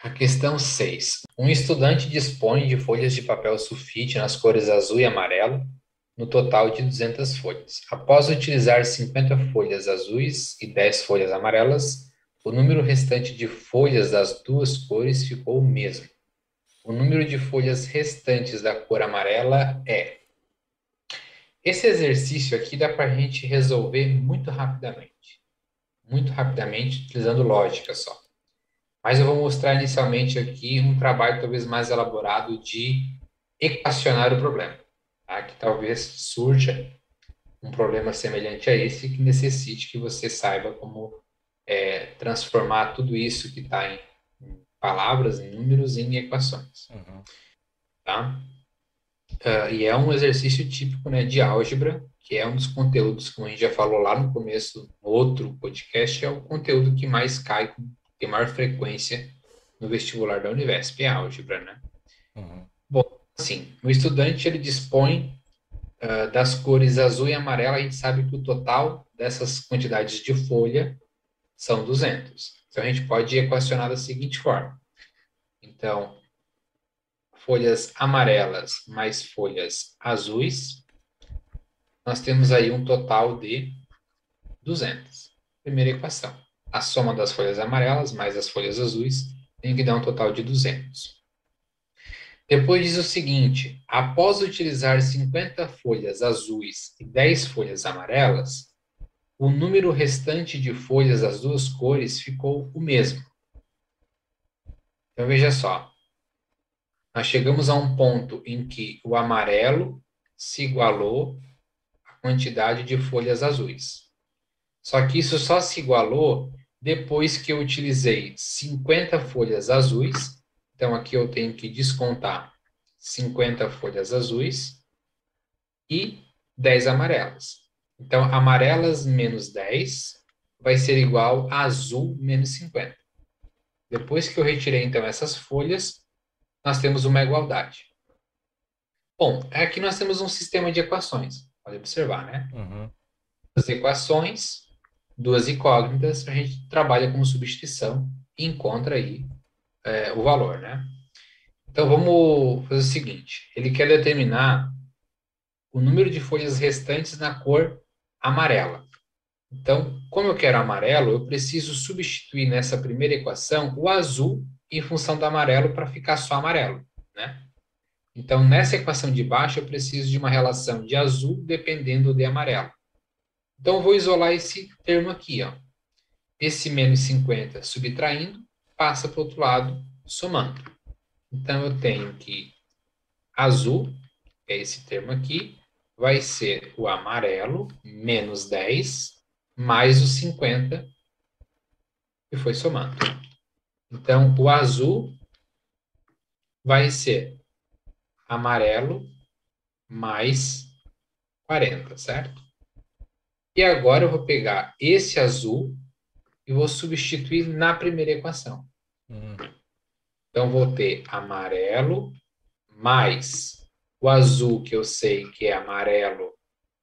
A questão 6. Um estudante dispõe de folhas de papel sulfite nas cores azul e amarelo, no total de 200 folhas. Após utilizar 50 folhas azuis e 10 folhas amarelas, o número restante de folhas das duas cores ficou o mesmo. O número de folhas restantes da cor amarela é. Esse exercício aqui dá para a gente resolver muito rapidamente, utilizando lógica só. Mas eu vou mostrar inicialmente aqui um trabalho talvez mais elaborado de equacionar o problema, tá? Que talvez surja um problema semelhante a esse que necessite que você saiba como transformar tudo isso que está em palavras, em números, em equações, Uhum. tá? E é um exercício típico, né, de álgebra, que é um dos conteúdos, como a gente já falou lá no começo, no outro podcast, é o conteúdo que mais cai, tem maior frequência no vestibular da Univesp, é álgebra, né? Uhum. Bom, assim, o estudante ele dispõe das cores azul e amarela, a gente sabe que o total dessas quantidades de folha são 200. Então, a gente pode equacionar da seguinte forma. Então, folhas amarelas mais folhas azuis, nós temos aí um total de 200. Primeira equação. A soma das folhas amarelas mais as folhas azuis tem que dar um total de 200. Depois diz o seguinte: após utilizar 50 folhas azuis e 10 folhas amarelas, o número restante de folhas das duas cores ficou o mesmo. Então veja só, nós chegamos a um ponto em que o amarelo se igualou à quantidade de folhas azuis. Só que isso só se igualou depois que eu utilizei 50 folhas azuis. Então aqui eu tenho que descontar 50 folhas azuis e 10 amarelas. Então, amarelas menos 10 vai ser igual a azul menos 50. Depois que eu retirei, então, essas folhas, nós temos uma igualdade. Bom, aqui nós temos um sistema de equações. Pode observar, né? Uhum. As equações, duas incógnitas, a gente trabalha com substituição e encontra aí o valor, né? Então, vamos fazer o seguinte. Ele quer determinar o número de folhas restantes na cor amarela. Então, como eu quero amarelo, eu preciso substituir nessa primeira equação o azul em função do amarelo para ficar só amarelo, né? Então, nessa equação de baixo, eu preciso de uma relação de azul dependendo de amarelo. Então, eu vou isolar esse termo aqui, ó. Esse menos 50 subtraindo, passa para o outro lado, somando. Então, eu tenho que azul, que é esse termo aqui, vai ser o amarelo menos 10 mais os 50 que foi somando. Então, o azul vai ser amarelo mais 40, certo? E agora eu vou pegar esse azul e vou substituir na primeira equação. Uhum. Então, vou ter amarelo mais o azul, que eu sei que é amarelo,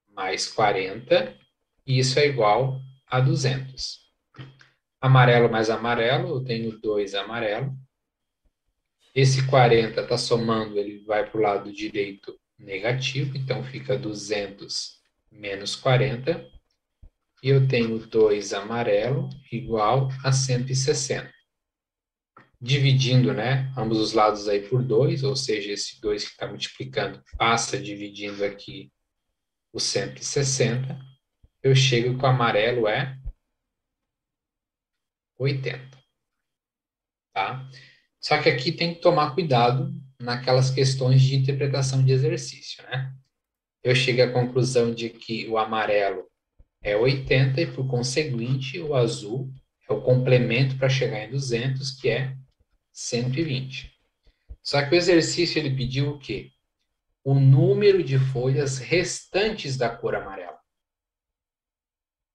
mais 40, e isso é igual a 200. Amarelo mais amarelo, eu tenho 2 amarelo. Esse 40 está somando, ele vai para o lado direito negativo, então fica 200 menos 40. E eu tenho 2 amarelo igual a 160. Dividindo, né, ambos os lados aí por 2, ou seja, esse 2 que está multiplicando passa dividindo aqui o 160. Eu chego que o amarelo é 80, tá? Só que aqui tem que tomar cuidado naquelas questões de interpretação de exercício, né? Eu cheguei à conclusão de que o amarelo é 80 e, por conseguinte, o azul é o complemento para chegar em 200, que é 120. Só que o exercício ele pediu o quê? O número de folhas restantes da cor amarela.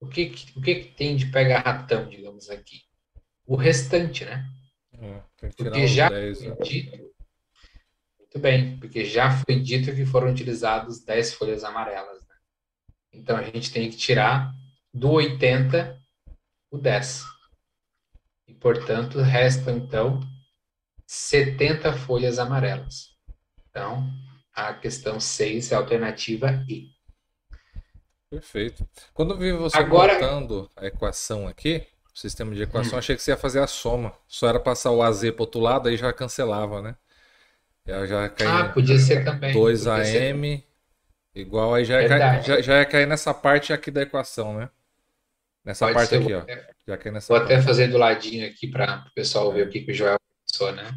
O que tem de pegar ratão, digamos aqui? O restante, né? É, tem que tirar Porque os já 10, foi né? dito, muito bem, porque já foi dito que foram utilizados 10 folhas amarelas, né? Então a gente tem que tirar do 80 o 10. E, portanto, resta então 70 folhas amarelas. Então, a questão 6 é a alternativa E. Perfeito. Quando eu vi você Agora, montando a equação aqui, o sistema de equação, achei que você ia fazer a soma. Só era passar o AZ para outro lado, aí já cancelava, né? Já cair podia ser também, podia ser também. 2AM igual, aí Verdade. já ia cair nessa parte aqui da equação, né? Nessa Pode parte ser. aqui, ó. Já cai nessa Vou até parte. fazer do ladinho aqui para o pessoal ver o É. que que o Joel pensou, né?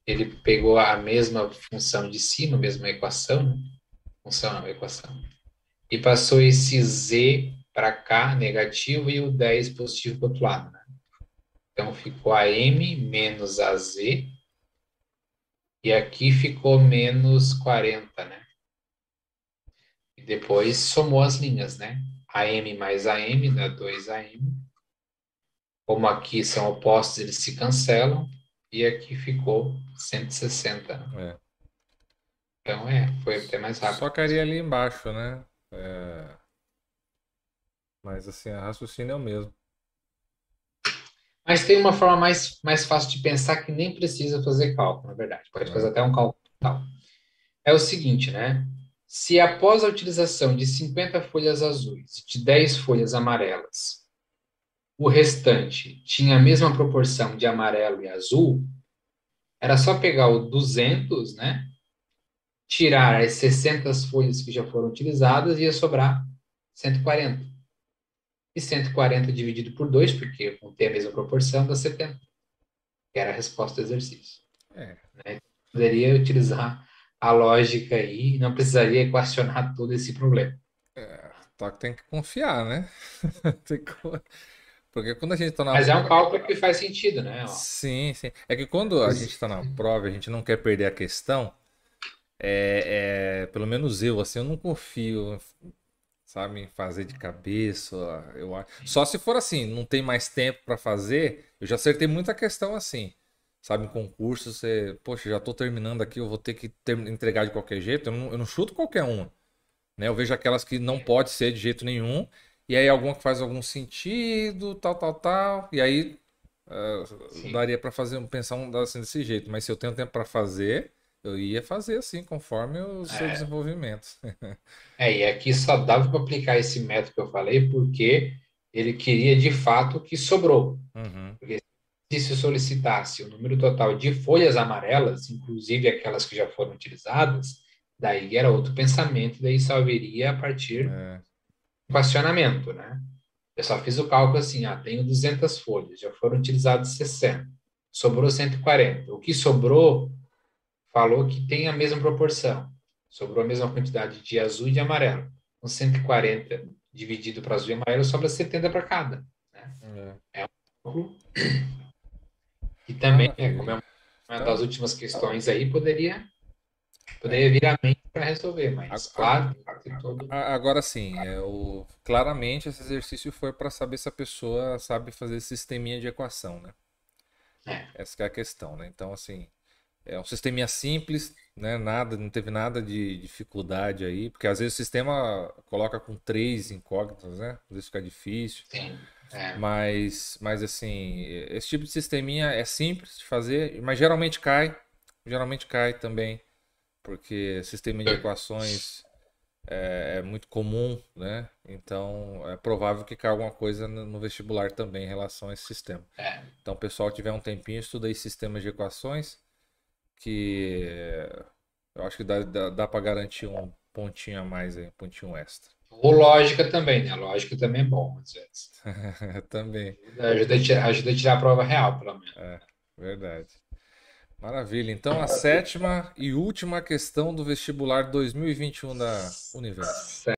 Ele pegou a mesma função de sino, a mesma equação, né? Função não, equação. E passou esse z para cá, negativo, e o 10 positivo para o outro lado, né? Então ficou a m menos a z, e aqui ficou menos 40, né? E depois somou as linhas, né? A m mais a m dá 2am. Como aqui são opostos, eles se cancelam, e aqui ficou 160, né? É. Então, foi até mais Só rápido. cairia ali embaixo, né? É, mas assim, a raciocínio é o mesmo. Mas tem uma forma mais fácil de pensar que nem precisa fazer cálculo, na verdade. Pode fazer É. até um cálculo total. É o seguinte, né? Se após a utilização de 50 folhas azuis e de 10 folhas amarelas, o restante tinha a mesma proporção de amarelo e azul, era só pegar o 200, né? Tirar as 60 folhas que já foram utilizadas e ia sobrar 140. E 140 dividido por 2, porque vão ter a mesma proporção, dá 70, que era a resposta do exercício. É. Né? Poderia utilizar a lógica aí, não precisaria equacionar todo esse problema. Só que tem que confiar, né? Tem que... Porque quando a gente tá na. Mas é um cálculo que faz sentido, né? Ó, Sim, sim. É que quando a gente tá na prova, a gente não quer perder a questão. Pelo menos eu, assim, eu não confio, sabe, em fazer de cabeça. Só se for assim, não tem mais tempo para fazer. Eu já acertei muita questão assim, sabe, em concurso, você, poxa, já tô terminando aqui, eu vou ter que entregar de qualquer jeito. Eu não chuto qualquer uma, né? Eu vejo aquelas que não pode ser de jeito nenhum, e aí alguma que faz algum sentido, tal, tal, tal, e aí sim. daria para fazer, pensar assim desse jeito. Mas se eu tenho tempo para fazer, eu ia fazer assim, conforme o seu É, desenvolvimento. e aqui só dava para aplicar esse método que eu falei, porque ele queria de fato que sobrou. Uhum. Porque se solicitasse o número total de folhas amarelas, inclusive aquelas que já foram utilizadas, daí era outro pensamento, daí só viria a partir do É, equacionamento, né? Eu só fiz o cálculo assim, tenho 200 folhas, já foram utilizadas 60, sobrou 140. O que sobrou, falou que tem a mesma proporção, sobrou a mesma quantidade de azul e de amarelo. Com 140 dividido para azul e amarelo, sobra 70 para cada, né? é. É um cálculo. E também, como Maravilha. é uma das Então, últimas questões aí, poderia vir a mente para resolver, a- mas a- claro, tem que ter todo. agora sim, claramente esse exercício foi para saber se a pessoa sabe fazer sisteminha de equação, né? É, Essa que é a questão, né? Então, assim, é um sisteminha simples, né? Nada, não teve nada de dificuldade aí, porque às vezes o sistema coloca com três incógnitas, né? Às vezes fica difícil. sim. É, Mas assim, esse tipo de sisteminha é simples de fazer, mas geralmente cai também, porque sistema de equações é muito comum, né? Então é provável que caia alguma coisa no vestibular também em relação a esse sistema. é. Então, o pessoal tiver um tempinho, estuda aí sistemas de equações, que eu acho que dá para garantir um pontinho a mais aí, um pontinho extra. Ou lógica também, né? Lógica também é bom, às vezes. Também, Ajuda a tirar a prova real, pelo menos. verdade. Maravilha. Então, a sétima e última questão do vestibular 2021 da Univesp.